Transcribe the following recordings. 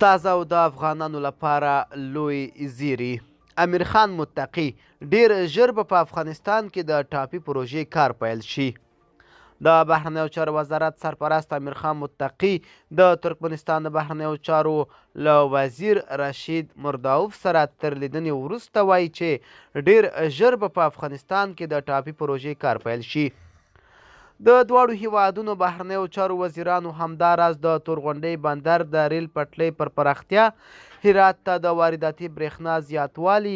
تازه او د افغانانو لپاره لوی زیری. امیر خان متقي ډیر ژر به په افغانستان کې د ټاپي پروژې کار پیل شي. د بهرنیو چارو وزارت سرپرست امیر خان متقي د ترکمنستان د بهرنیو چارو له وزیر رشید مرداوف سره تر لیدنې وروسته وایي چې ډیر ژر به په افغانستان کې د ټاپي پروژې کار پیل شي. د دواړو هیوادونو بهرنیو چارو وزیرانو همداراز د تورغونډۍ بندر د ریل پټلۍ پر پراختیا، هرات ته د وارداتي برېښنا زیاتوالي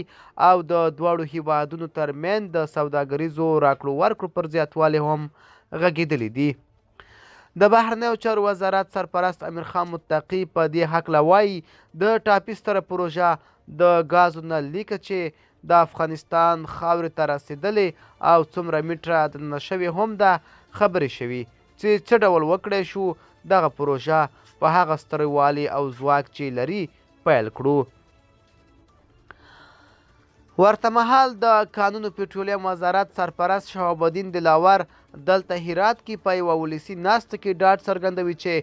او د دواړو هیوادونو ترمنځ د سوداګریزو راکړو ورکړو پر زیاتوالي هم غږېدلي دي. د بهرنیو چارو وزارت سرپرست امیر خان متقي په دې هکله وایي د ټاپي ستره پروژه د ګازو نل لیکه چې د افغانستان خاورې ته رسېدلې او څومره میټره دننه شوې هم ده خبرې شوي چې څه ډول وکړی شو دغه پروژه په هغه ستروالي او ځواک چې لري پیل کړو. ورته مهال د کانونو پټرولیم وزارت سرپرست شهاب الدین دلاور دلته هرات کې په یوه ولسي ناسته کې ډاډ څرګندوي چې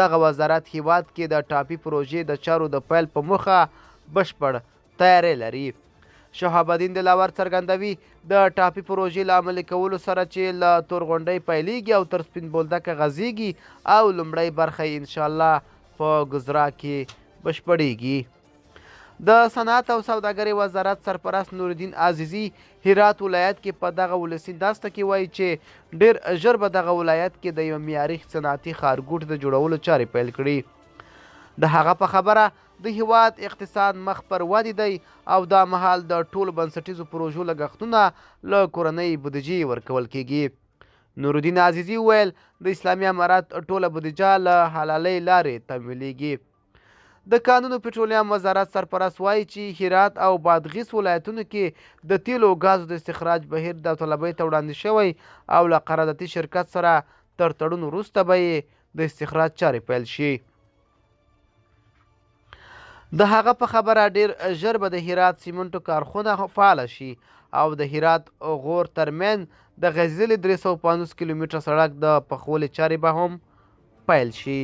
دغه وزارت هیواد کې د ټاپي پروژې د چارو د پیل په موخه بشپړ تیاری لري. شهاب الدین دلاور څرګندوي د ټاپي پروژې له عملي کولو سره چې له تورغونډۍ پیلیږي او تر سپین بولدکه غځیږي او لومړۍ برخه یې انشاءالله په ګزرا کې بشپړیږي. د صنعت او سوداګرۍ وزارت سرپرست نورالدین عزیزي هرات ولایت کې په دغه ولسي ناسته کې وایي چې ډیر ژر به دغه ولایت کې د یو معیاري صنعتي ښارګوټ د جوړولو چارې پیل کړي. د هغه په خبره د هیواد اقتصاد مخ پر ودې دی او دا مهال د ټولو بنسټیزو پروژو لګښتونه له کورنۍ بودیجې ورکول کیږي. نورالدین عزیزي وویل د اسلامي امارت ټوله بودیجه له حلالۍ لارې تمویلیږي. د کانونو پټرولیم وزارت سرپرست وایي چې هرات او بادغیس ولایتونو کې د تیلو او ګازو د استخراج بهیر داوطلبۍ ته وړاندې شوی او له قراردادي شرکت سره تر تړون وروسته به یې د استخراج چارې پیل شي. د هغه په خبره ډیر ژر به د هرات سیمنټو کارخونه فعاله شي او د هرات غور ترمنځ د غځېدلي 350 کیلومتره سړک د پخولې چارې به هم پیل شي.